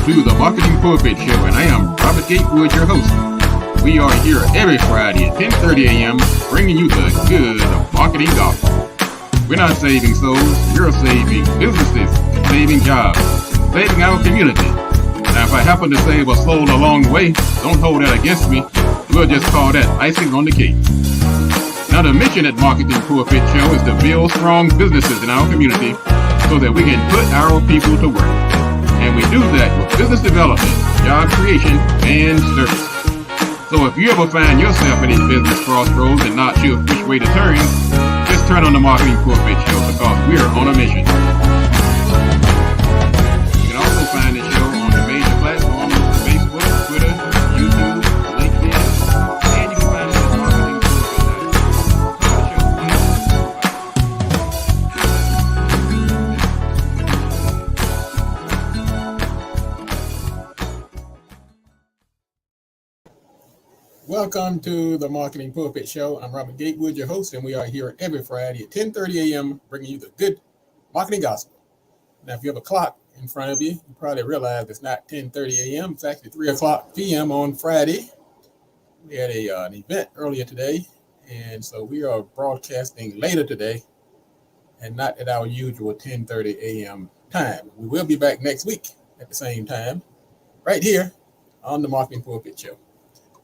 to the Marketing Pulpit Show, and I am Robert Gatewood, your host. We are here every Friday at 10:30 a.m. bringing you the good of marketing gospel. We're not saving souls, we're saving businesses, saving jobs, saving our community. Now, if I happen to save a soul along the way, don't hold that against me. We'll just call that icing on the cake. Now, the mission at Marketing Pulpit Show is to build strong businesses in our community so that we can put our people to work. And we do that with business development, job creation, and service. So if you ever find yourself in a business crossroads and not sure which way to turn, just turn on the Marketing Pulpit Show because we're on a mission. You can also find the show on the major platforms, Facebook, Twitter, YouTube, LinkedIn, and you can find it at Welcome to the Marketing Pulpit Show. I'm Robert Gatewood, your host, and we are here every Friday at 10:30 a.m. bringing you the good marketing gospel. Now, if you have a clock in front of you, you probably realize it's not 10:30 a.m. It's actually 3 o'clock p.m. on Friday. We had an event earlier today, and so we are broadcasting later today and not at our usual 10:30 a.m. time. We will be back next week at the same time, right here on the Marketing Pulpit Show.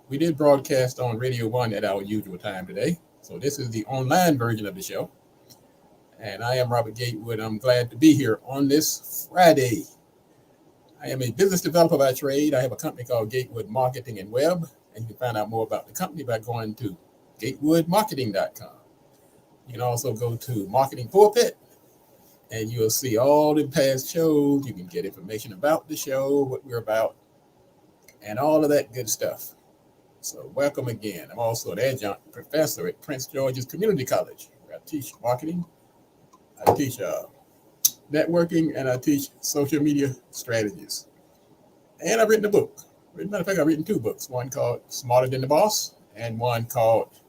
We did broadcast on Radio 1 at our usual time today. So this is the online version of the show. And I am Robert Gatewood. I'm glad to be here on this Friday. I am a business developer by trade. I have a company called Gatewood Marketing and Web. And you can find out more about the company by going to gatewoodmarketing.com. You can also go to Marketing Pulpit and you'll see all the past shows. You can get information about the show, what we're about, and all of that good stuff. So welcome again. I'm also an adjunct professor at Prince George's Community College, where I teach marketing, I teach networking, and I teach social media strategies. And I've written a book. As a matter of fact, I've written two books, one called Smarter Than the Boss and one called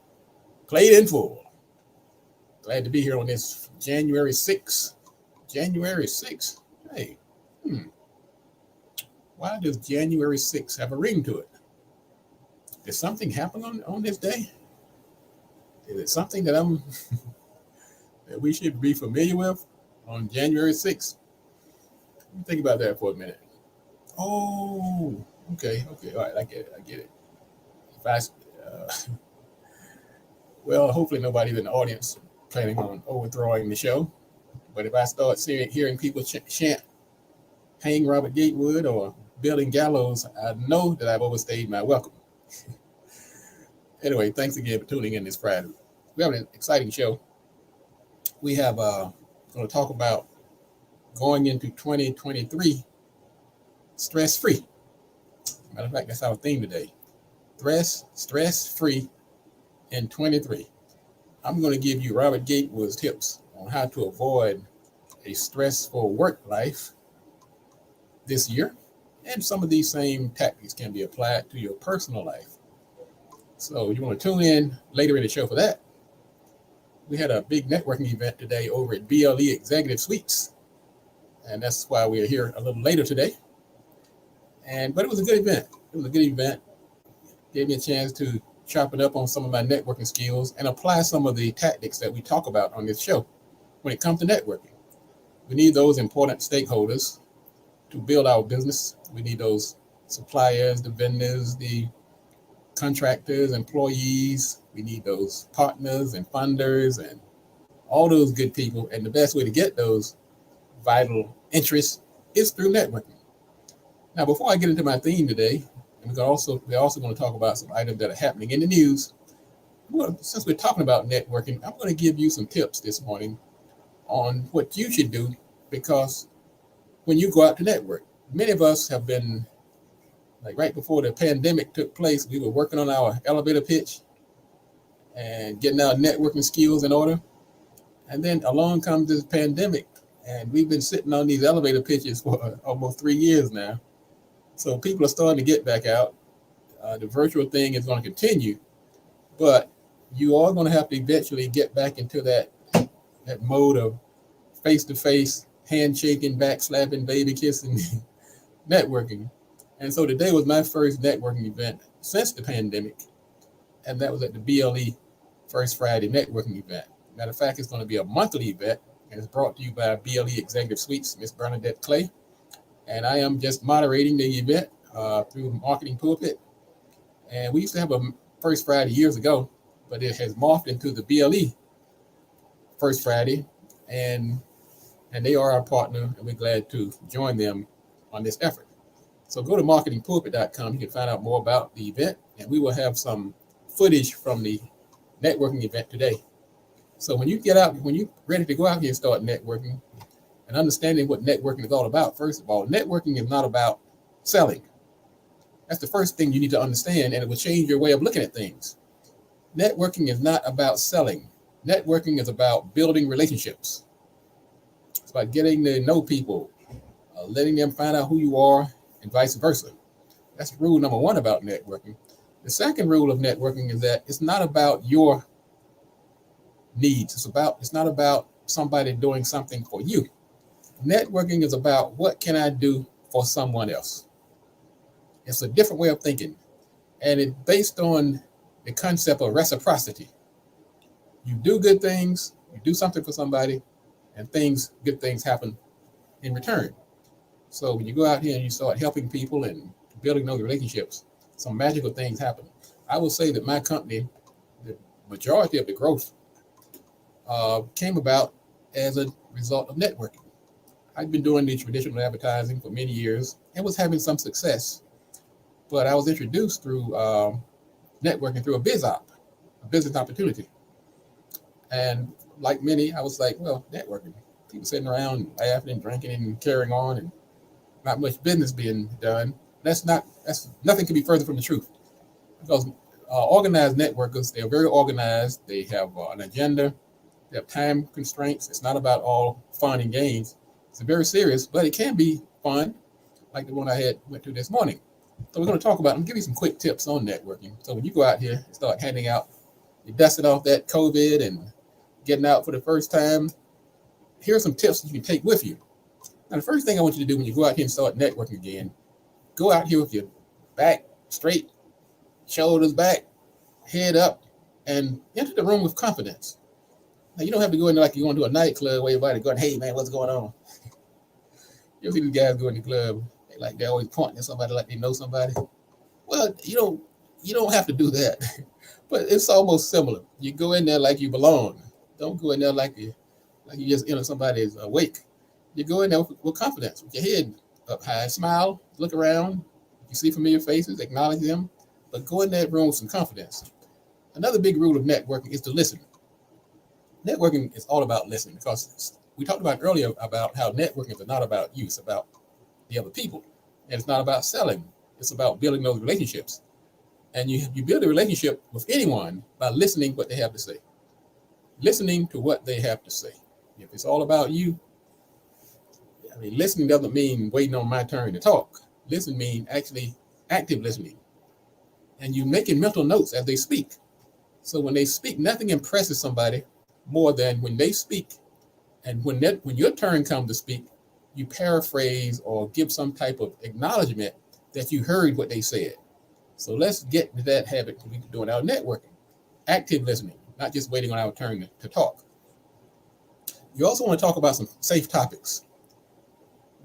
Played in Full. Glad to be here on this January 6th. January 6th? Hey, why does January 6th have a ring to it? Did something happen on this day? Is it something that that we should be familiar with on January 6th? Let me think about that for a minute. Oh, okay, all right, I get it. Well, hopefully nobody's in the audience planning on overthrowing the show. But if I start hearing people chant, "Hang Robert Gatewood" or "Building Gallows," I know that I've overstayed my welcome. Anyway, thanks again for tuning in this Friday. We have an exciting show. We have going to talk about going into 2023 stress-free. Matter of fact, that's our theme today. Stress-free in 23. I'm going to give you Robert Gatewood's tips on how to avoid a stressful work life this year. And some of these same tactics can be applied to your personal life. So you want to tune in later in the show for that. We had a big networking event today over at BLE Executive Suites. And that's why we're here a little later today. But it was a good event. Gave me a chance to chop it up on some of my networking skills and apply some of the tactics that we talk about on this show when it comes to networking. We need those important stakeholders to build our business. We need those suppliers, the vendors, the contractors, employees. We need those partners and funders and all those good people. And the best way to get those vital interests is through networking. Now, before I get into my theme today, and we're also going to talk about some items that are happening in the news. Well, since we're talking about networking, I'm going to give you some tips this morning on what you should do, because when you go out to network, many of us have been, like right before the pandemic took place, we were working on our elevator pitch and getting our networking skills in order. And then along comes this pandemic, and we've been sitting on these elevator pitches for almost 3 years now. So people are starting to get back out. The virtual thing is going to continue, but you are going to have to eventually get back into that mode of face-to-face, handshaking, backslapping, baby kissing, networking. And so today was my first networking event since the pandemic, and that was at the BLE First Friday Networking event. Matter of fact, it's going to be a monthly event, and it's brought to you by BLE Executive Suites, Miss Bernadette Clay. And I am just moderating the event through Marketing Pulpit. And we used to have a First Friday years ago, but it has morphed into the BLE First Friday, and they are our partner, and we're glad to join them on this effort. So go to marketingpulpit.com. You can find out more about the event, and we will have some footage from the networking event today. So when you get out, when you're ready to go out here and start networking and understanding what networking is all about, first of all, networking is not about selling. That's the first thing you need to understand, and it will change your way of looking at things. Networking is not about selling. Networking is about building relationships. It's about getting to know people, letting them find out who you are, and vice versa. That's rule number one about networking. The second rule of networking is that it's not about your needs. It's not about somebody doing something for you. Networking is about what can I do for someone else. It's a different way of thinking, and it's based on the concept of reciprocity. You do good things, you do something for somebody, and good things happen in return. So when you go out here and you start helping people and building those relationships, some magical things happen. I will say that my company, the majority of the growth came about as a result of networking. I've been doing the traditional advertising for many years and was having some success, but I was introduced through networking through a business opportunity. And like many, I was like, well, networking, people sitting around laughing and drinking and carrying on and not much business being done. That's nothing can be further from the truth, because organized networkers, they're very organized. They have an agenda. They have time constraints. It's not about all fun and games. It's very serious, but it can be fun, like the one I went to this morning. So we're going to talk about, I'm going to give you some quick tips on networking. So when you go out here and start handing out, you're dusting off that COVID and getting out for the first time, here are some tips that you can take with you. Now, the first thing I want you to do when you go out here and start networking again, go out here with your back straight, shoulders back, head up, and enter the room with confidence. Now, you don't have to go in there like you're going to a nightclub where everybody going, hey, man, what's going on? You see these guys go in the club, they're always pointing at somebody like they know somebody. Well, you don't have to do that, but it's almost similar. You go in there like you belong. Don't go in there like you just enter somebody's wake. You go in there with confidence, with your head up high, smile, look around. You see familiar faces, acknowledge them, but go in that room with some confidence. Another big rule of networking is to listen. Networking is all about listening, because we talked about earlier about how networking is not about you, it's about the other people. And it's not about selling, it's about building those relationships. And you build a relationship with anyone by listening what they have to say. Listening to what they have to say. If it's all about you, listening doesn't mean waiting on my turn to talk. Listen means actually active listening. And you making mental notes as they speak. So when they speak, nothing impresses somebody more than when they speak. And when your turn comes to speak, you paraphrase or give some type of acknowledgement that you heard what they said. So let's get to that habit we can do in our networking. Active listening, not just waiting on our turn to talk. You also want to talk about some safe topics.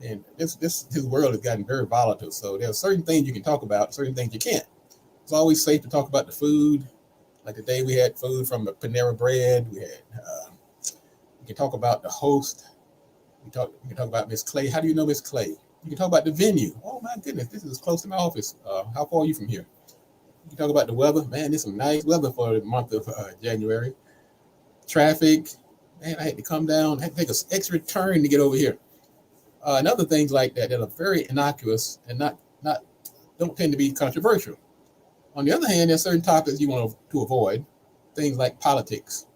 And this world has gotten very volatile. So there are certain things you can talk about, certain things you can't. It's always safe to talk about the food. Like today we had food from the Panera Bread. We can talk about the host. You can talk about Miss Clay. How do you know Miss Clay? You can talk about the venue. Oh my goodness, this is close to my office. How far are you from here? You can talk about the weather. Man, there's some nice weather for the month of January. Traffic. Man, I had to come down. I had to take an extra turn to get over here. And other things like that are very innocuous and don't tend to be controversial. On the other hand, there's certain topics you want to avoid. Things like politics.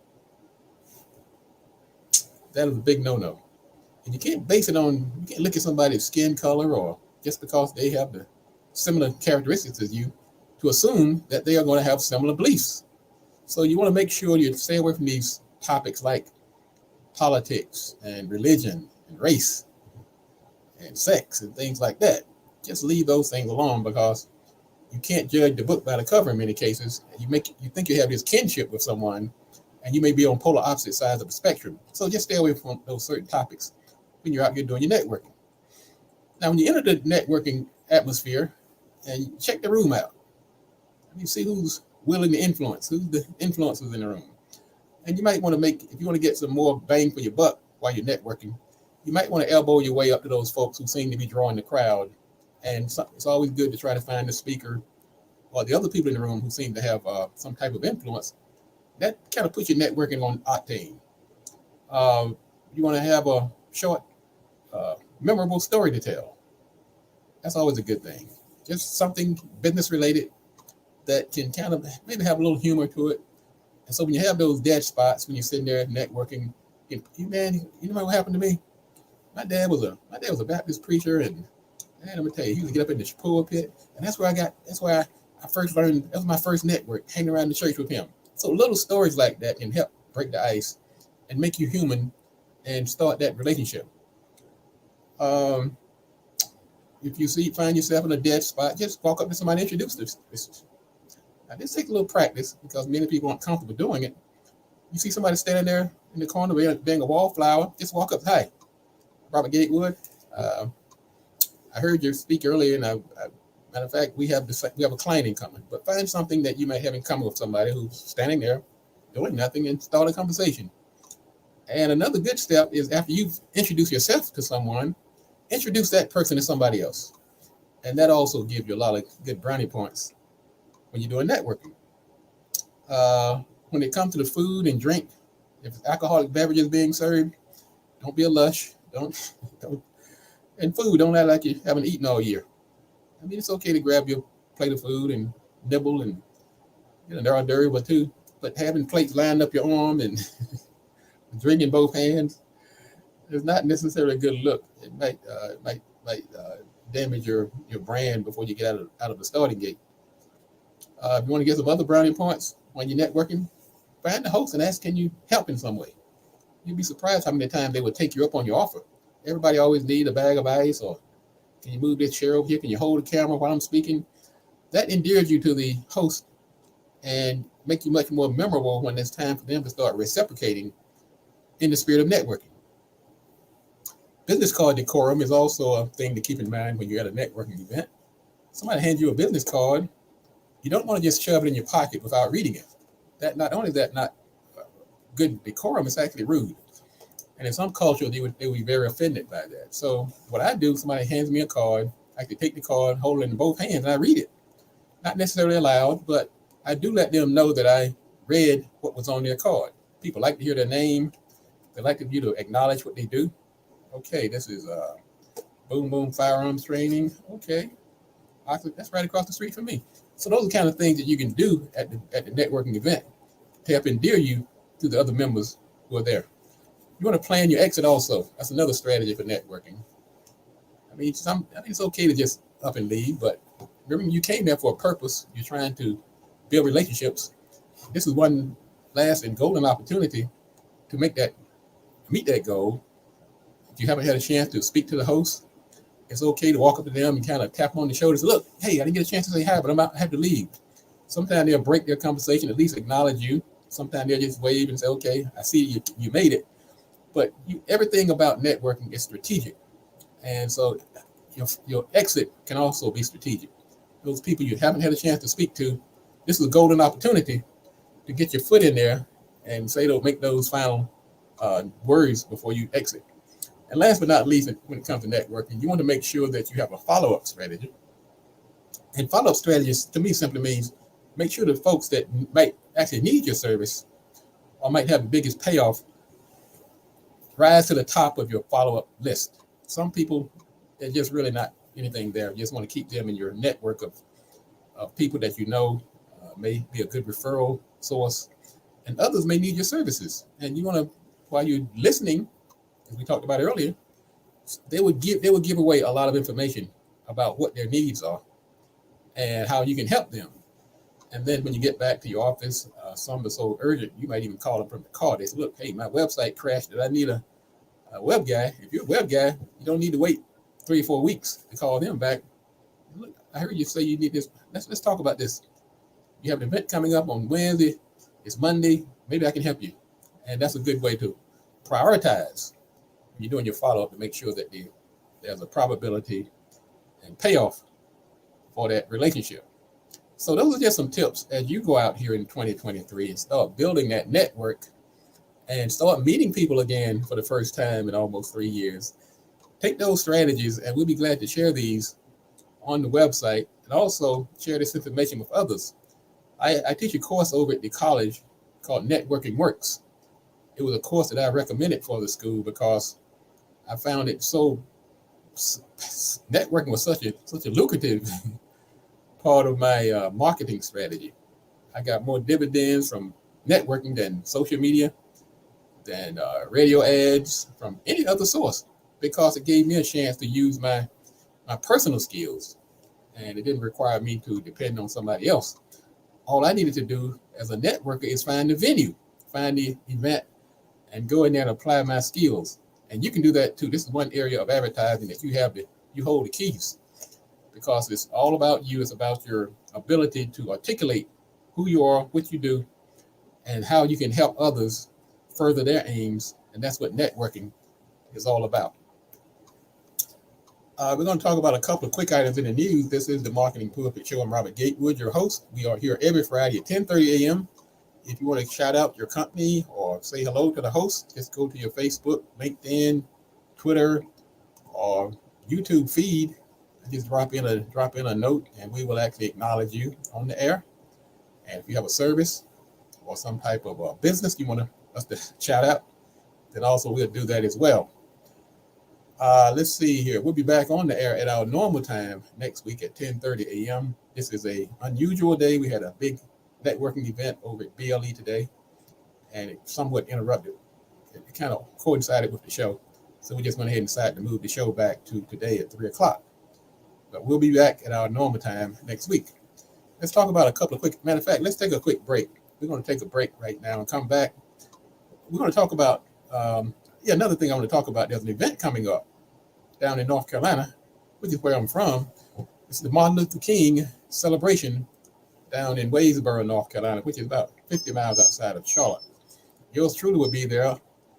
That is a big no-no. And you can't look at somebody's skin color or just because they have the similar characteristics as you to assume that they are going to have similar beliefs. So you want to make sure you stay away from these topics like politics and religion and race and sex and things like that. just leave those things alone, because you can't judge the book by the cover in many cases. You think you have this kinship with someone, and you may be on polar opposite sides of the spectrum. So just stay away from those certain topics when you're out here doing your networking. Now, when you enter the networking atmosphere, and you check the room out, you see who's willing to influence, who's the influencers in the room. And you might want to if you want to get some more bang for your buck while you're networking, you might want to elbow your way up to those folks who seem to be drawing the crowd. And it's always good to try to find the speaker or the other people in the room who seem to have some type of influence. That kind of puts your networking on octane. You want to have a short, memorable story to tell. That's always a good thing. Just something business related that can kind of maybe have a little humor to it. And so when you have those dead spots, when you're sitting there networking, you know what happened to me? My dad was a Baptist preacher, and man, I'm gonna tell you, he would get up in the pulpit, and that's where I first learned. That was my first network, hanging around the church with him. So little stories like that can help break the ice and make you human and start that relationship. If you find yourself in a dead spot, just walk up to somebody and introduce this. Now, this takes a little practice because many people aren't comfortable doing it. You see somebody standing there in the corner being a wallflower, just walk up. Hi, Robert Gatewood. I heard you speak earlier, and matter of fact, we have a client in common. But find something that you might have in common with somebody who's standing there doing nothing, and start a conversation. And another good step is, after you've introduced yourself to someone, introduce that person to somebody else. And that also gives you a lot of good brownie points when you're doing networking. When it comes to the food and drink, if alcoholic beverages being served, don't be a lush. Don't. And food, don't act like you haven't eaten all year. I mean, it's okay to grab your plate of food and nibble, and there are dirty ones too. But having plates lined up your arm and drinking both hands is not necessarily a good look. It might damage your brand before you get out of the starting gate. If you want to get some other brownie points when you're networking, find the host and ask, can you help in some way? You'd be surprised how many times they would take you up on your offer. Everybody always needs a bag of ice, or can you move this chair over here? Can you hold the camera while I'm speaking? That endears you to the host and make you much more memorable when it's time for them to start reciprocating in the spirit of networking. Business card decorum is also a thing to keep in mind when you're at a networking event. Somebody hands you a business card, you don't want to just shove it in your pocket without reading it. That not only is that not good decorum, it's actually rude. And in some culture, they would be very offended by that. So what I do, somebody hands me a card, I can take the card, hold it in both hands, and I read it. Not necessarily aloud, but I do let them know that I read what was on their card. People like to hear their name. They like you to acknowledge what they do. Okay, this is Boom Boom Firearms Training. Okay, that's right across the street from me. So those are the kind of things that you can do at the networking event to help endear you to the other members who are there. You want to plan your exit also. That's another strategy for networking. I mean, it's okay to just up and leave, but remember, you came there for a purpose. You're trying to build relationships. This is one last and golden opportunity to meet that goal. If you haven't had a chance to speak to the host, it's okay to walk up to them and kind of tap them on the shoulders. Look, hey, I didn't get a chance to say hi, but I have to leave. Sometimes they'll break their conversation, at least acknowledge you. Sometimes they'll just wave and say, okay, I see you made it. But everything about networking is strategic. And so your exit can also be strategic. Those people you haven't had a chance to speak to, this is a golden opportunity to get your foot in there and make those final words before you exit. And last but not least, when it comes to networking, you want to make sure that you have a follow-up strategy. And follow-up strategies, to me, simply means make sure the folks that might actually need your service or might have the biggest payoff rise to the top of your follow-up list. Some people, they're just really not anything there. You just want to keep them in your network of people that you know may be a good referral source, and others may need your services. And you want to, while you're listening, as we talked about earlier, they would give away a lot of information about what their needs are and how you can help them. And then when you get back to your office, some are so urgent, you might even call them from the car. They say, look, hey, my website crashed. Did I need a web guy? If you're a web guy, you don't need to wait 3 or 4 weeks to call them back. Look, I heard you say you need this. Let's talk about this. You have an event coming up on Wednesday. It's Monday. Maybe I can help you. And that's a good way to prioritize when you're doing your follow-up to make sure that there's a probability and payoff for that relationship. So those are just some tips as you go out here in 2023 and start building that network and start meeting people again for the first time in almost 3 years. Take those strategies, and we'll be glad to share these on the website and also share this information with others. I teach a course over at the college called Networking Works. It was a course that I recommended for the school because I found it networking was such a lucrative part of my marketing strategy. I got more dividends from networking than social media, than radio ads, from any other source, because it gave me a chance to use my personal skills, and it didn't require me to depend on somebody else. All I needed to do as a networker is find the venue, find the event, and go in there and apply my skills. And you can do that too. This is one area of advertising that you hold the keys, because it's all about you. It's about your ability to articulate who you are, what you do, and how you can help others further their aims. And that's what networking is all about. We're going to talk about a couple of quick items in the news. This is the Marketing Pulpit Show. I'm Robert Gatewood, your host. We are here every Friday at 10:30 a.m. If you want to shout out your company or say hello to the host, just go to your Facebook, LinkedIn, Twitter, or YouTube feed. Just drop in a note, and we will actually acknowledge you on the air. And if you have a service or some type of business you want us to shout out, then also we'll do that as well. Let's see here. We'll be back on the air at our normal time next week at 10:30 a.m. This is an unusual day. We had a big networking event over at BLE today, and it somewhat interrupted. It kind of coincided with the show. So we just went ahead and decided to move the show back to today at 3 o'clock. But we'll be back at our normal time next week. Let's talk about a couple of matter of fact, let's take a quick break. We're going to take a break right now and come back. We're going to talk about, another thing I want to talk about. There's an event coming up down in North Carolina, which is where I'm from. It's the Martin Luther King celebration down in Wadesboro, North Carolina, which is about 50 miles outside of Charlotte. Yours truly will be there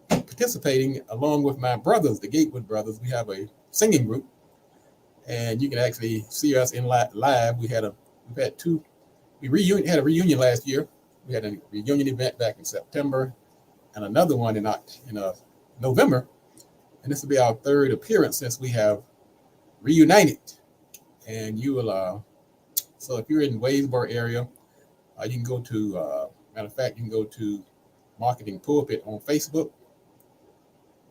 participating along with my brothers, the Gatewood brothers. We have a singing group, and you can actually see us in live. We had a reunion last year. We had a reunion event back in September, and another one in November. And this will be our third appearance since we have reunited. And you will, so if you're in Wadesboro area, you can go to, matter of fact, you can go to Marketing Pulpit on Facebook,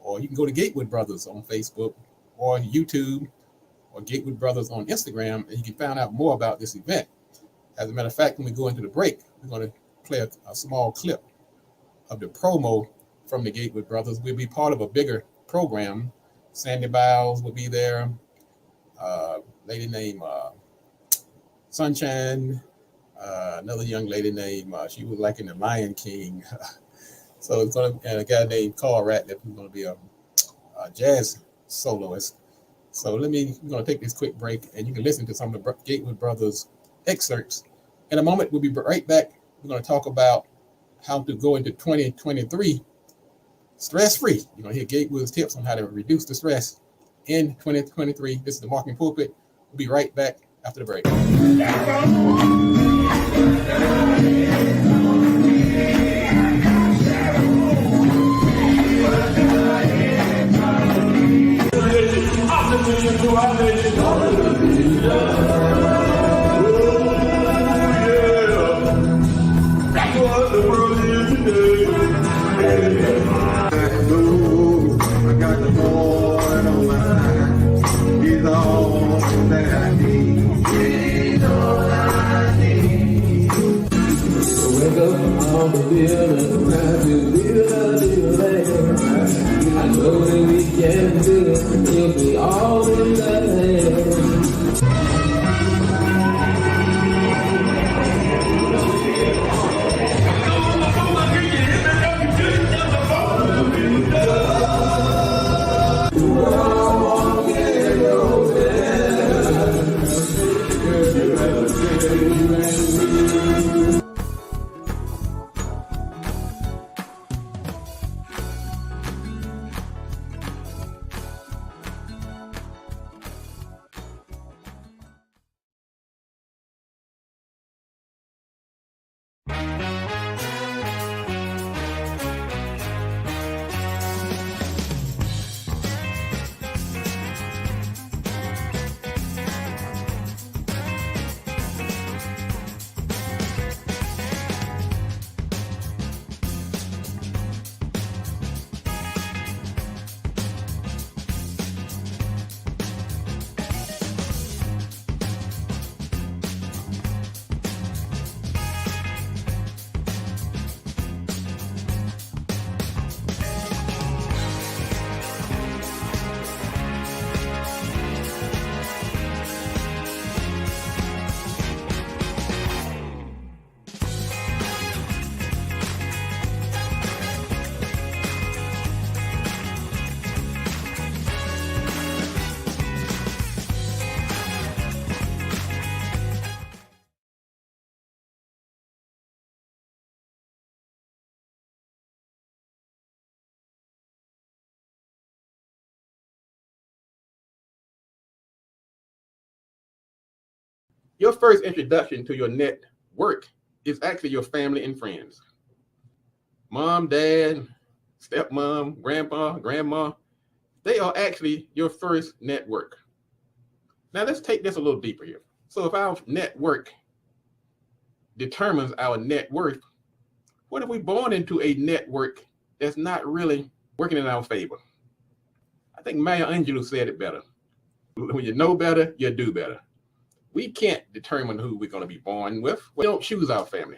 or you can go to Gatewood Brothers on Facebook, or YouTube, or Gatewood Brothers on Instagram, and you can find out more about this event. As a matter of fact, when we go into the break, we're going to play a small clip of the promo from the Gatewood Brothers. We'll be part of a bigger program. Sandy Biles will be there. Lady named Sunshine. Another young lady named, she was like in the Lion King. So it's going to, and a guy named Carl Ratliff who's going to be a jazz soloist. So we're going to take this quick break, and you can listen to some of the Gatewood Brothers excerpts. In a moment, we'll be right back. We're going to talk about how to go into 2023 stress-free. You're going to hear Gatewood's tips on how to reduce the stress in 2023. This is the Marketing Pulpit. We'll be right back after the break. I know that we can do it. You'll be all in the hand. Your first introduction to your network is actually your family and friends. Mom, dad, stepmom, grandpa, grandma, they are actually your first network. Now let's take this a little deeper here. So if our network determines our net worth, what if we're born into a network that's not really working in our favor? I think Maya Angelou said it better. When you know better, you do better. We can't determine who we're going to be born with. We don't choose our family.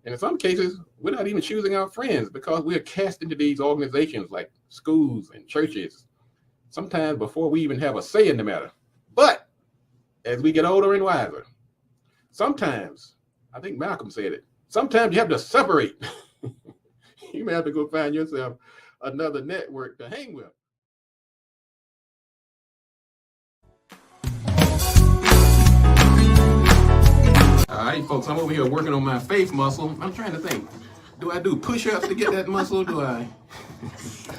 And in some cases, we're not even choosing our friends because we're cast into these organizations like schools and churches, sometimes before we even have a say in the matter. But as we get older and wiser, sometimes, I think Malcolm said it, sometimes you have to separate. You may have to go find yourself another network to hang with. All right, folks, I'm over here working on my face muscle. I'm trying to think, do I do push-ups to get that muscle? Do I?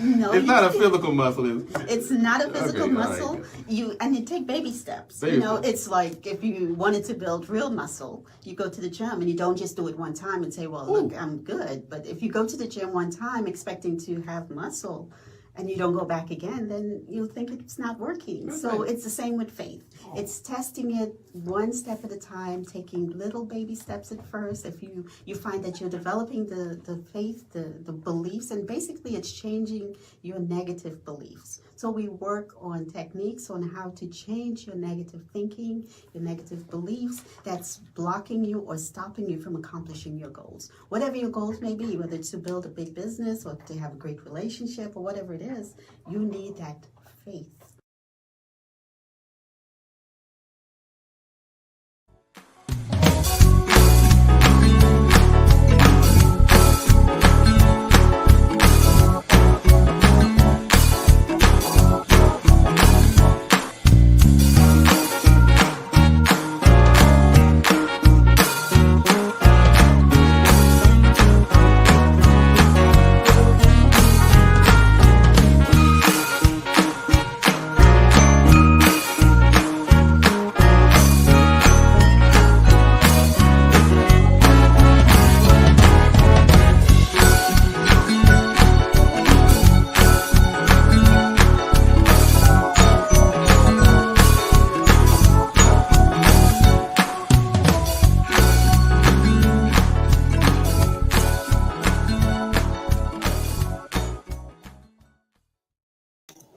No, it's not a physical muscle, is it? It's not a physical muscle. Right. You take baby steps. Baby steps. It's like if you wanted to build real muscle, you go to the gym and you don't just do it one time and say, well, look, I'm good. But if you go to the gym one time expecting to have muscle and you don't go back again, then you'll think it's not working. That's So right. it's the same with faith. It's testing it one step at a time, taking little baby steps at first. If you find that you're developing the faith, the beliefs, and basically it's changing your negative beliefs. So we work on techniques on how to change your negative thinking, your negative beliefs that's blocking you or stopping you from accomplishing your goals. Whatever your goals may be, whether it's to build a big business or to have a great relationship or whatever it is, you need that faith.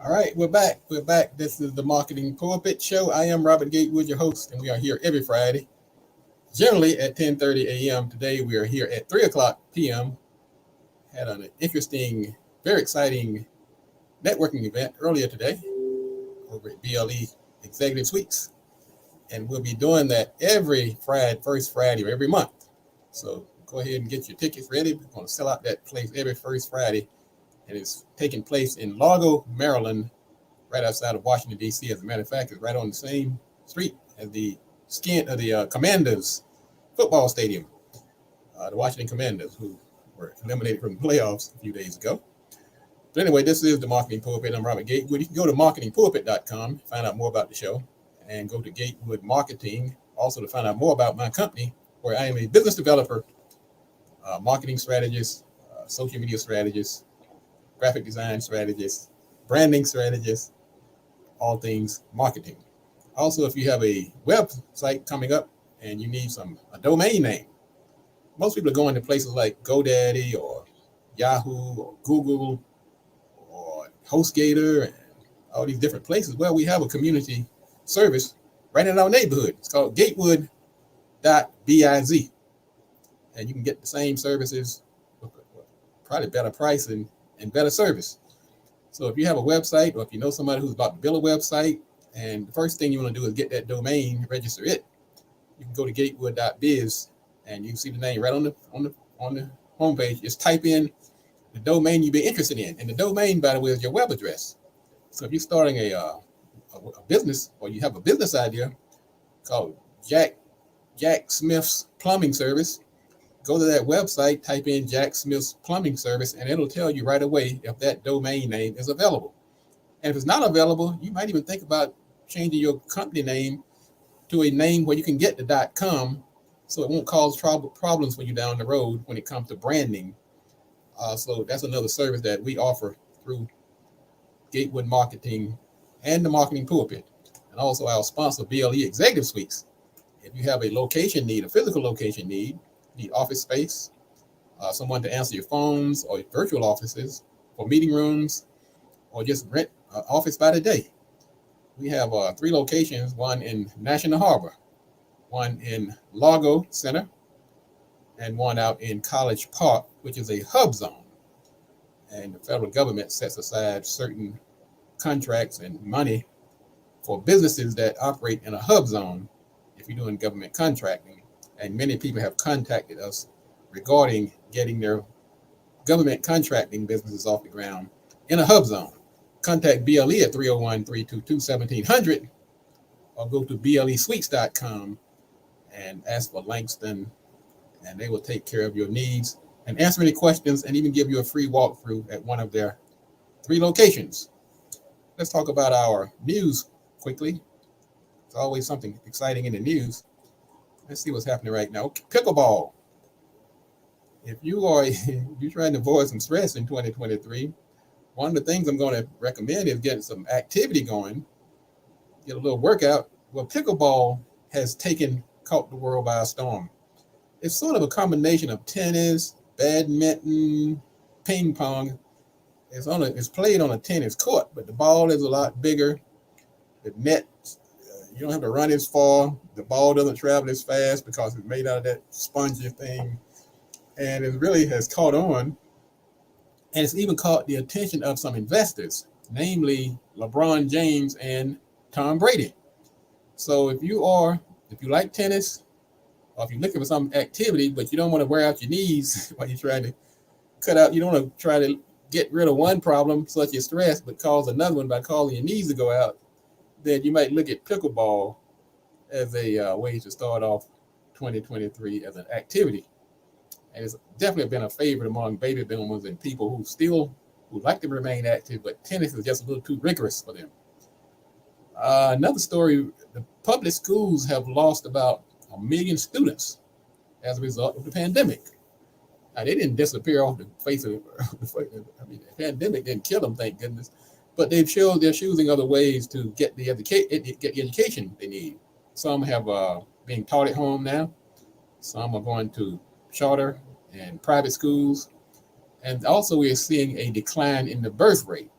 All right, we're back. We're back. This is the Marketing Pulpit Show. I am Robert Gatewood, your host, and we are here every Friday, generally at 10:30 a.m. Today, we are here at 3 o'clock p.m. Had an interesting, very exciting networking event earlier today over at BLE Executive Suites. And we'll be doing that every Friday, first Friday of every month. So go ahead and get your tickets ready. We're going to sell out that place every first Friday. And it's taking place in Largo, Maryland, right outside of Washington, D.C. As a matter of fact, it's right on the same street as the Commanders football stadium, the Washington Commanders, who were eliminated from the playoffs a few days ago. But anyway, this is the Marketing Pulpit. I'm Robert Gatewood. You can go to marketingpulpit.com, find out more about the show, and go to Gatewood Marketing, also to find out more about my company, where I am a business developer, marketing strategist, social media strategist, graphic design strategist, branding strategist, all things marketing. Also, if you have a website coming up and you need a domain name, most people are going to places like GoDaddy or Yahoo or Google or HostGator and all these different places. Well, we have a community service right in our neighborhood. It's called Gatewood.biz. And you can get the same services with probably better price and better service. So if you have a website, or if you know somebody who's about to build a website, and the first thing you want to do is get that domain, register it, you can go to gatewood.biz and you can see the name right on the homepage. Just type in the domain you'd be interested in. And the domain, by the way, is your web address. So if you're starting a business, or you have a business idea called Jack Smith's Plumbing Service, go to that website, type in Jack Smith's Plumbing Service, and it'll tell you right away if that domain name is available. And if it's not available, you might even think about changing your company name to a name where you can get the .com, so it won't cause problems for you down the road when it comes to branding. So that's another service that we offer through Gatewood Marketing and the Marketing Pulpit, and also our sponsor, BLE Executive Suites. If you have a location need, a physical location need office space, someone to answer your phones, or virtual offices for meeting rooms, or just rent an office by the day. We have 3 locations, one in National Harbor, one in Largo Center, and one out in College Park, which is a hub zone. And the federal government sets aside certain contracts and money for businesses that operate in a hub zone if you're doing government contracting. And many people have contacted us regarding getting their government contracting businesses off the ground in a hub zone. Contact BLE at 301-322-1700, or go to blesuites.com and ask for Langston, and they will take care of your needs and answer any questions, and even give you a free walkthrough at one of their 3 locations. Let's talk about our news quickly. There's always something exciting in the news. Let's see what's happening right now. Pickleball. If you're trying to avoid some stress in 2023, one of the things I'm going to recommend is getting some activity going, get a little workout. Well, pickleball has caught the world by a storm. It's sort of a combination of tennis, badminton, ping pong. It's played on a tennis court, but the ball is a lot bigger. The net, you don't have to run as far. The ball doesn't travel as fast because it's made out of that spongy thing. And it really has caught on. And it's even caught the attention of some investors, namely LeBron James and Tom Brady. So if you like tennis, or if you're looking for some activity, but you don't want to wear out your knees while you're trying to you don't want to try to get rid of one problem, such as stress, but cause another one by causing your knees to go out, then you might look at pickleball as a way to start off 2023 as an activity. And it's definitely been a favorite among baby boomers and people who like to remain active, but tennis is just a little too rigorous for them. Another story, the public schools have lost about 1 million students as a result of the pandemic. Now, they didn't disappear off the face of the pandemic didn't kill them, thank goodness. But they're choosing other ways to get the education they need. Some have being taught at home now. Some are going to charter and private schools. And also we're seeing a decline in the birth rate.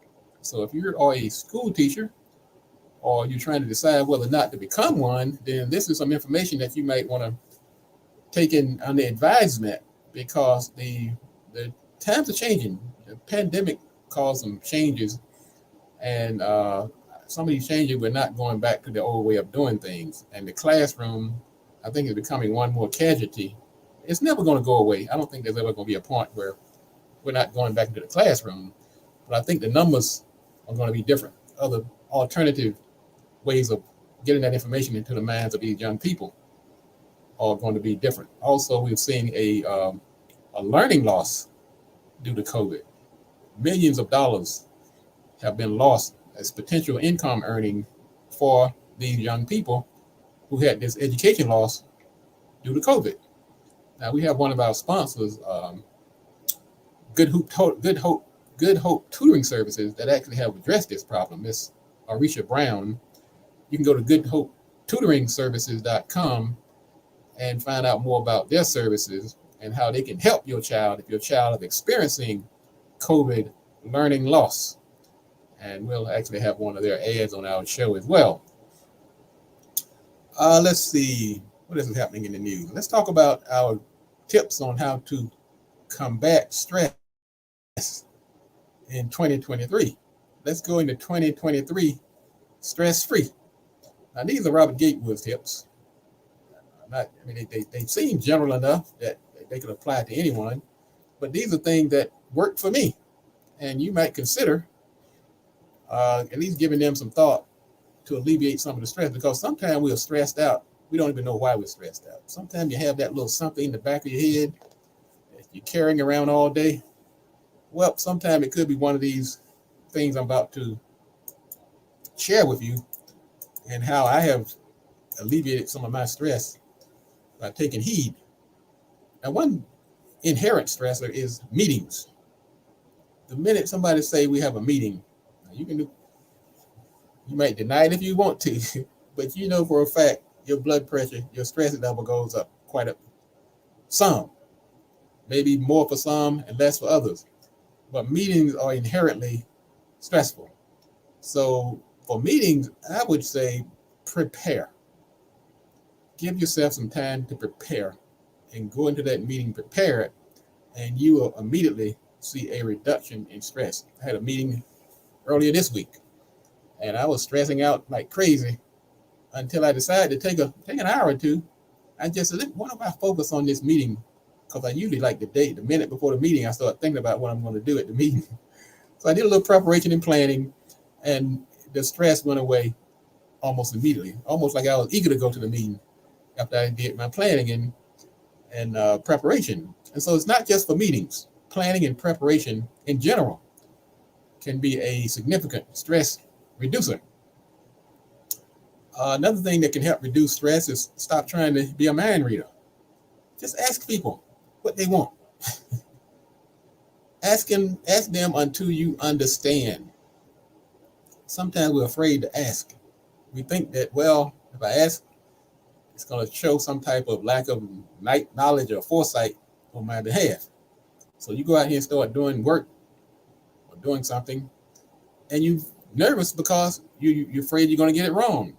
So if you are a school teacher, or you're trying to decide whether or not to become one, then this is some information that you might want to take in under advisement, because the times are changing. The pandemic caused some changes, and some of these changes, we're not going back to the old way of doing things. And the classroom, I think, is becoming one more casualty. It's never going to go away. I don't think there's ever going to be a point where we're not going back into the classroom, but I think the numbers are going to be different. Other alternative ways of getting that information into the minds of these young people are going to be different. Also, we're seeing a learning loss due to COVID. Millions of dollars have been lost as potential income earning for these young people who had this education loss due to COVID. Now we have one of our sponsors, Good Hope Tutoring Services, that actually have addressed this problem. Miss Arisha Brown. You can go to goodhopetutoringservices.com and find out more about their services and how they can help your child if your child is experiencing COVID learning loss. And we'll actually have one of their ads on our show as well. Let's see what is happening in the news. Let's talk about our tips on how to combat stress in 2023. Let's go into 2023 stress-free. Now, these are Robert Gatewood tips. They seem general enough that they could apply to anyone, but these are things that work for me. And you might consider at least giving them some thought to alleviate some of the stress, because sometimes we're stressed out. We don't even know why we're stressed out. Sometimes you have that little something in the back of your head that you're carrying around all day. Well, sometimes it could be one of these things I'm about to share with you and how I have alleviated some of my stress by taking heed. Now, one inherent stressor is meetings. The minute somebody say we have a meeting, you might deny it if you want to, but you know for a fact your blood pressure, your stress level goes up quite a some, maybe more for some and less for others. But meetings are inherently stressful. So for meetings, I would say prepare. Give yourself some time to prepare and go into that meeting prepared, and you will immediately see a reduction in stress. I had a meeting earlier this week, and I was stressing out like crazy until I decided to take an hour or two. I just said, why don't I focus on this meeting? Because I usually like the minute before the meeting, I start thinking about what I'm going to do at the meeting. So I did a little preparation and planning, and the stress went away almost immediately, almost like I was eager to go to the meeting after I did my planning and preparation. And so it's not just for meetings. Planning and preparation in general can be a significant stress reducer. Another thing that can help reduce stress is stop trying to be a mind reader. Just ask people what they want. Ask them until you understand. Sometimes we're afraid to ask. We think that, well, if I ask, it's going to show some type of lack of knowledge or foresight on my behalf. So you go out here and start doing work or doing something, and you're nervous because you're afraid you're going to get it wrong.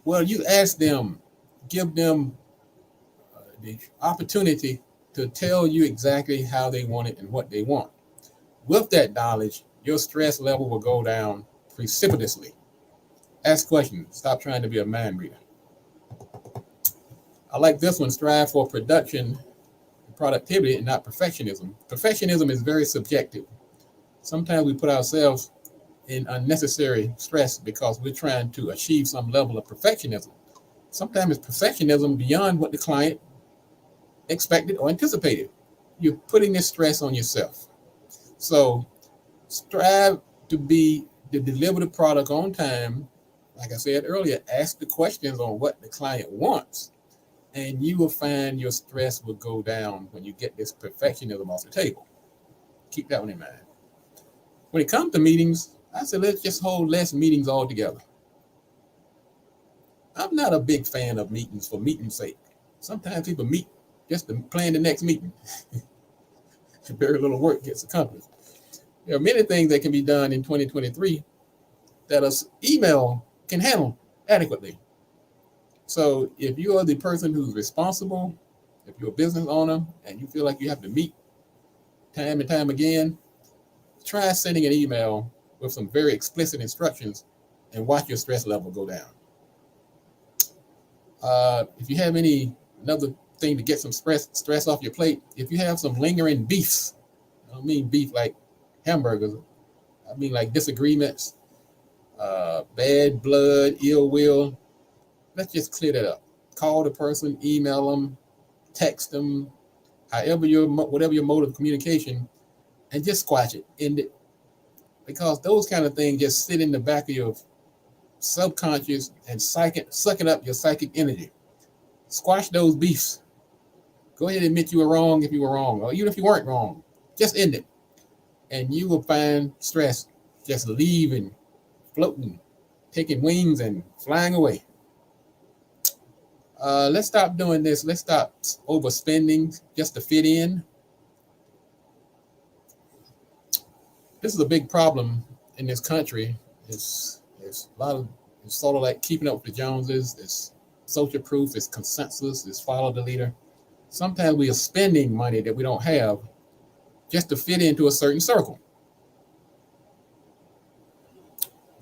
Well, you ask them, give them the opportunity to tell you exactly how they want it and what they want. With that knowledge, your stress level will go down precipitously. Ask questions. Stop trying to be a mind reader. I like this one. Strive for production, productivity, and not perfectionism. Perfectionism is very subjective. Sometimes we put ourselves in unnecessary stress because we're trying to achieve some level of perfectionism. Sometimes it's perfectionism beyond what the client expected or anticipated. You're putting this stress on yourself. So strive to deliver the product on time. Like I said earlier, ask the questions on what the client wants, and you will find your stress will go down when you get this perfectionism off the table. Keep that one in mind. When it comes to meetings, I said, let's just hold less meetings altogether. I'm not a big fan of meetings for meeting's sake. Sometimes people meet just to plan the next meeting. Very little work gets accomplished. There are many things that can be done in 2023 that an email can handle adequately. So if you are the person who's responsible, if you're a business owner and you feel like you have to meet time and time again, try sending an email with some very explicit instructions and watch your stress level go down. If you have another thing to get some stress off your plate, if you have some lingering beefs, I don't mean beef like hamburgers, I mean like disagreements, bad blood, ill will, let's just clear that up. Call the person, email them, text them, whatever your mode of communication, and just squash it, end it, because those kind of things just sit in the back of your subconscious and sucking up your psychic energy. Squash those beefs. Go ahead and admit you were wrong if you were wrong, or even if you weren't wrong, just end it, and you will find stress just leaving, floating, taking wings and flying away. Let's stop doing this. Let's stop overspending just to fit in. This is a big problem in this country. It's a lot of, it's sort of like keeping up with the Joneses. It's social proof. It's consensus. It's follow the leader. Sometimes we are spending money that we don't have just to fit into a certain circle.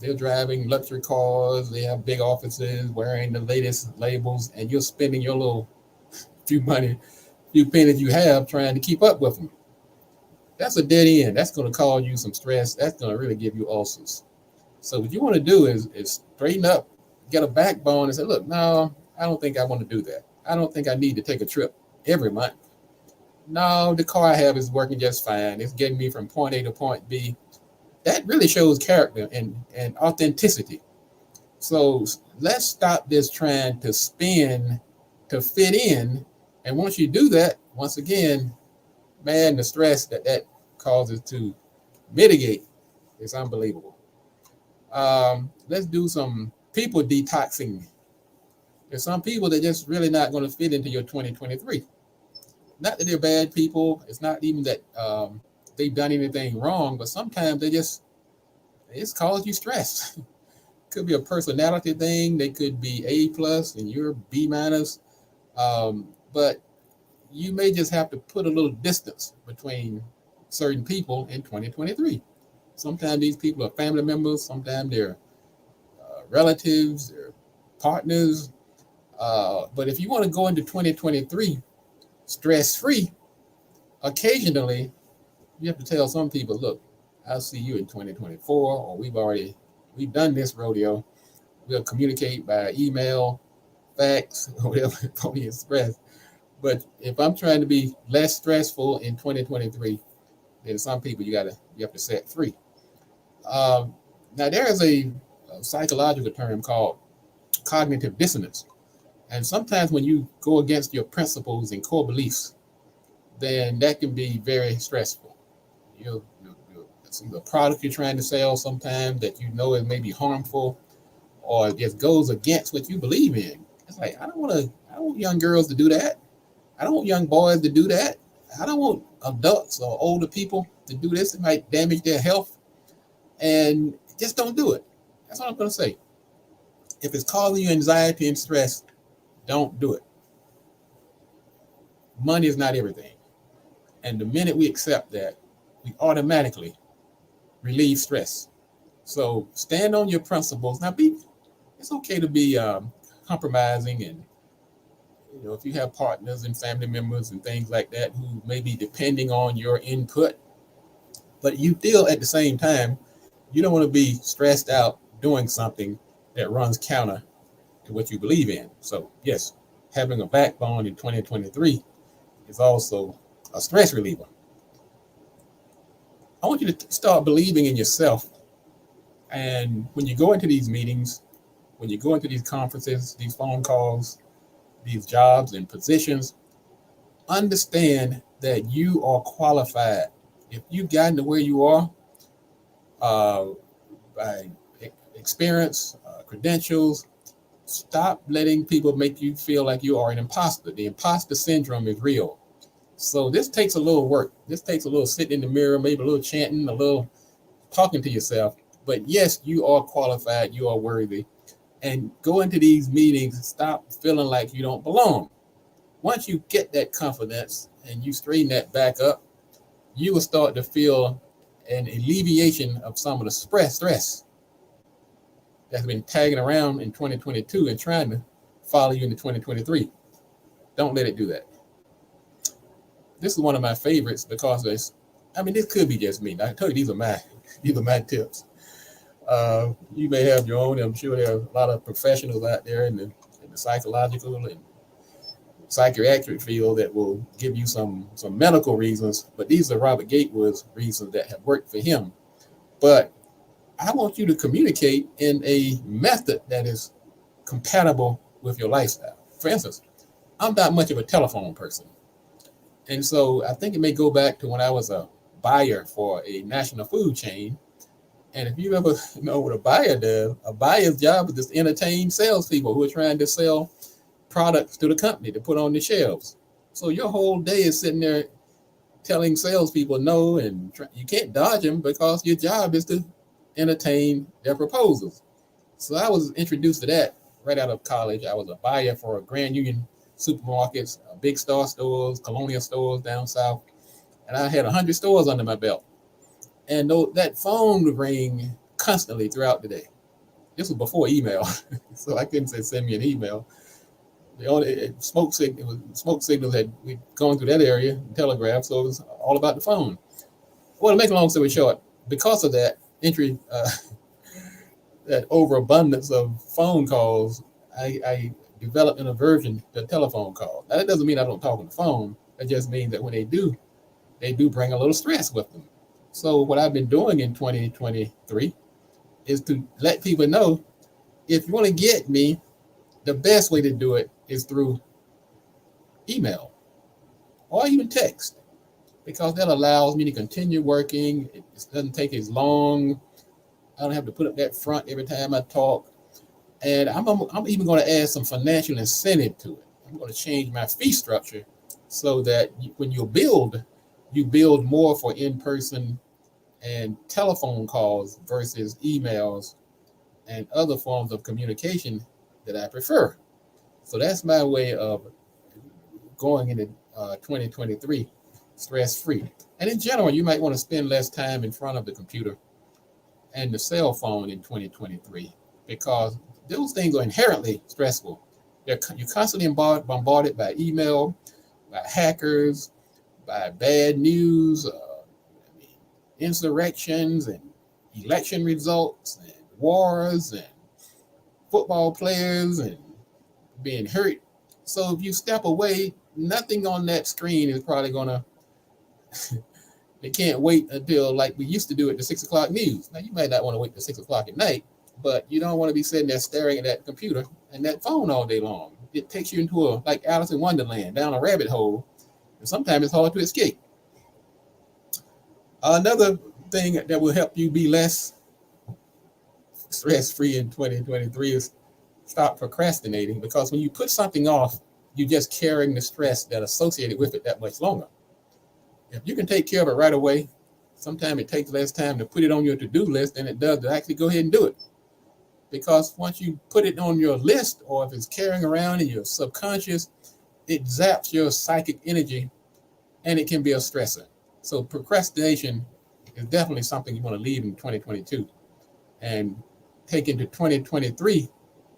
They're driving luxury cars. They have big offices, wearing the latest labels, and you're spending your little few pennies you have trying to keep up with them. That's a dead end. That's going to cause you some stress. That's going to really give you ulcers. So what you want to do is straighten up, get a backbone, and say, look, no, I don't think I want to do that. I don't think I need to take a trip every month. No, the car I have is working just fine. It's getting me from point A to point B. That really shows character and authenticity. So let's stop this trying to spin to fit in. And once you do that, once again, man, the stress that causes to mitigate is unbelievable. Let's do some people detoxing. There's some people that just really not going to fit into your 2023. Not that they're bad people. It's not even that they've done anything wrong, but sometimes they just cause you stress. Could be a personality thing. They could be A+ and you're B-. But you may just have to put a little distance between certain people in 2023. Sometimes these people are family members. Sometimes they're relatives, they're partners. But if you want to go into 2023 stress-free, occasionally you have to tell some people, look, I'll see you in 2024, or we've done this rodeo. We'll communicate by email, fax, or whatever Pony Express. But if I'm trying to be less stressful in 2023, then some people you have to set free. Now there is a psychological term called cognitive dissonance. And sometimes when you go against your principles and core beliefs, then that can be very stressful. It's the product you're trying to sell sometimes that you know is maybe harmful, or it just goes against what you believe in. It's like, I don't want young girls to do that. I don't want young boys to do that. I don't want adults or older people to do this. It might damage their health. And just don't do it. That's all I'm going to say. If it's causing you anxiety and stress, don't do it. Money is not everything. And the minute we accept that, we automatically relieve stress. So stand on your principles. Now, it's okay to be compromising, and if you have partners and family members and things like that who may be depending on your input, but you still at the same time, you don't want to be stressed out doing something that runs counter to what you believe in. So yes, having a backbone in 2023 is also a stress reliever. I want you to start believing in yourself. And when you go into these meetings, when you go into these conferences, these phone calls, these jobs and positions, understand that you are qualified. If you've gotten to where you are by experience, credentials, stop letting people make you feel like you are an imposter. The imposter syndrome is real. So this takes a little work. This takes a little sitting in the mirror, maybe a little chanting, a little talking to yourself. But yes, you are qualified. You are worthy. And go into these meetings, stop feeling like you don't belong. Once you get that confidence and you straighten that back up, you will start to feel an alleviation of some of the stress that's been tagging around in 2022 and trying to follow you into 2023. Don't let it do that. This is one of my favorites because this could be just me. I tell you, these are my tips. You may have your own. I'm sure there are a lot of professionals out there in the the psychological and psychiatric field that will give you some medical reasons, but these are Robert Gatewood's reasons that have worked for him. But I want you to communicate in a method that is compatible with your lifestyle. For instance, I'm not much of a telephone person. And so I think it may go back to when I was a buyer for a national food chain. And if you ever know what a buyer does, a buyer's job is to entertain salespeople who are trying to sell products to the company to put on the shelves. So your whole day is sitting there telling salespeople no, and you can't dodge them because your job is to entertain their proposals. So I was introduced to that right out of college. I was a buyer for Grand Union supermarkets, Big Star stores, Colonial stores down south, and I had 100 stores under my belt. And that phone would ring constantly throughout the day. This was before email, so I couldn't say send me an email. The only smoke signals had we gone through that area, telegraph, so it was all about the phone. Well, to make a long story short, because of that that overabundance of phone calls, I developed an aversion to telephone calls. Now, that doesn't mean I don't talk on the phone. It just means that when they do bring a little stress with them. So what I've been doing in 2023 is to let people know, if you want to get me, the best way to do it is through email or even text, because that allows me to continue working. It doesn't take as long. I don't have to put up that front every time I talk. And I'm even going to add some financial incentive to it. I'm going to change my fee structure so that when you build more for in-person and telephone calls versus emails and other forms of communication that I prefer. So that's my way of going into 2023 stress-free. And in general, you might want to spend less time in front of the computer and the cell phone in 2023, because those things are inherently stressful. You're constantly bombarded by email, by hackers, by bad news, insurrections and election results and wars and football players and being hurt. So if you step away, nothing on that screen is probably gonna they can't wait until, like we used to do at the 6 o'clock news. Now you might not want to wait till 6 o'clock at night, but you don't want to be sitting there staring at that computer and that phone all day long. It takes you into like Alice in Wonderland, down a rabbit hole, and sometimes it's hard to escape. Another thing that will help you be less stress-free in 2023 is stop procrastinating, because when you put something off, you're just carrying the stress that associated with it that much longer. If you can take care of it right away, sometimes it takes less time to put it on your to-do list than it does to actually go ahead and do it. Because once you put it on your list, or if it's carrying around in your subconscious, it zaps your psychic energy and it can be a stressor. So procrastination is definitely something you want to leave in 2022 and take into 2023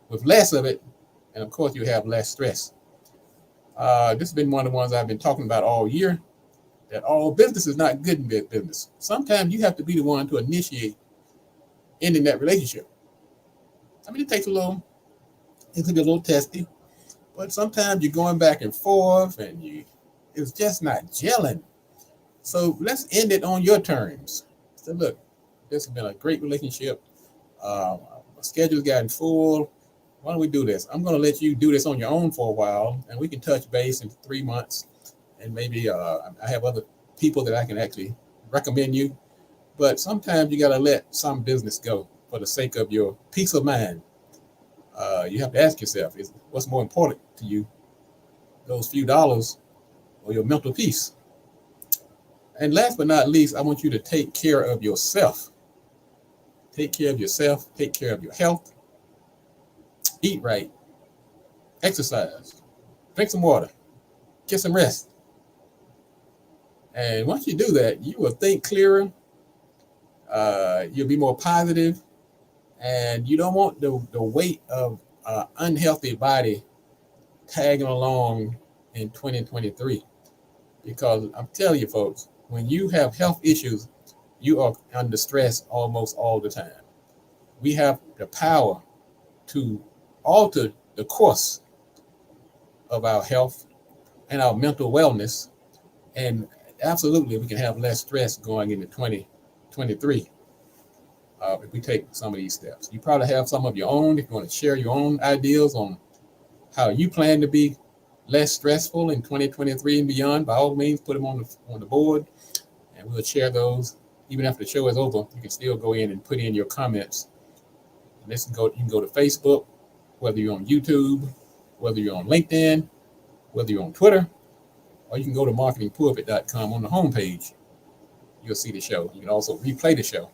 with less of it. And of course, you have less stress. This has been one of the ones I've been talking about all year, that all business is not good in business. Sometimes you have to be the one to initiate ending that relationship. I mean, it can be a little testy, but sometimes you're going back and forth and it's just not gelling. So let's end it on your terms. So look, this has been a great relationship. My schedule's gotten full. Why don't we do this? I'm going to let you do this on your own for a while, and we can touch base in 3 months. And maybe I have other people that I can actually recommend you. But sometimes you got to let some business go for the sake of your peace of mind. You have to ask yourself, what's more important to you, those few dollars or your mental peace? And last but not least, I want you to take care of yourself. Take care of yourself. Take care of your health. Eat right. Exercise. Drink some water. Get some rest. And once you do that, you will think clearer. You'll be more positive, and you don't want the weight of an unhealthy body tagging along in 2023. Because I'm telling you, folks, when you have health issues, you are under stress almost all the time. We have the power to alter the course of our health and our mental wellness. And absolutely, we can have less stress going into 2023 if we take some of these steps. You probably have some of your own. If you want to share your own ideas on how you plan to be less stressful in 2023 and beyond, by all means, put them on the board, and we'll share those. Even after the show is over, you can still go in and put in your comments. And you can go to Facebook, whether you're on YouTube, whether you're on LinkedIn, whether you're on Twitter, or you can go to marketingpulpit.com on the homepage. You'll see the show. You can also replay the show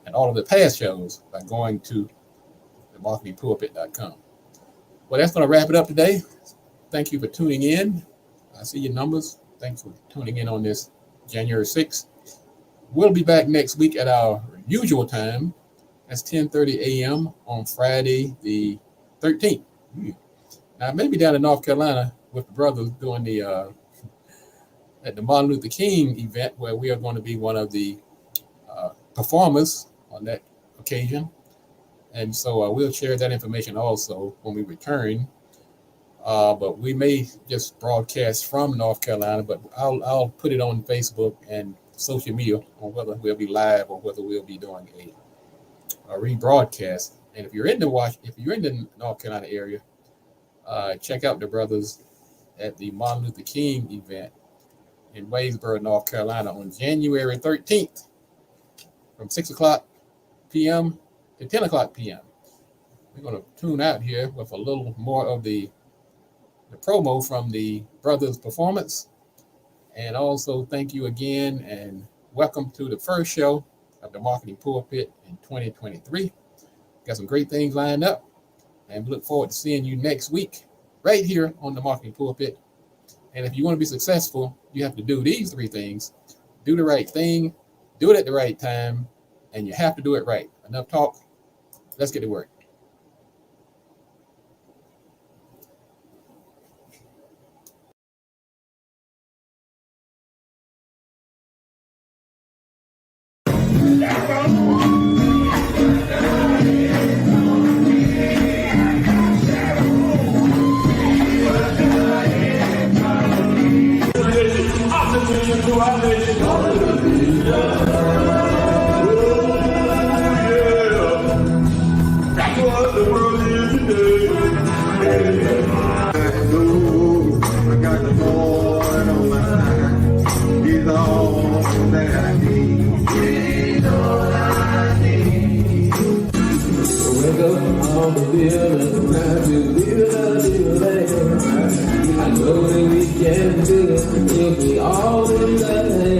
and all of the past shows by going to the marketingpulpit.com. Well, that's going to wrap it up today. Thank you for tuning in. I see your numbers. Thanks for tuning in on this January 6th. We'll be back next week at our usual time. That's 10:30 a.m. on Friday the 13th. Now, maybe down in North Carolina with the brothers doing at the Martin Luther King event, where we are going to be one of the performers on that occasion. And so we'll share that information also when we return. But we may just broadcast from North Carolina, but I'll put it on Facebook and social media on whether we'll be live or whether we'll be doing a rebroadcast. And if you're in the North Carolina area, check out the brothers at the Martin Luther King event in Waynesboro, North Carolina on January 13th from 6 o'clock p.m. to 10 o'clock p.m. We're going to tune out here with a little more of the promo from the brothers' performance. And also thank you again and welcome to the first show of the Marketing Pulpit in 2023. Got some great things lined up, and we look forward to seeing you next week right here on the Marketing Pulpit. And if you want to be successful, you have to do these 3 things. Do the right thing, do it at the right time, and you have to do it right. Enough talk. Let's get to work. I know that we can do it if we all in love.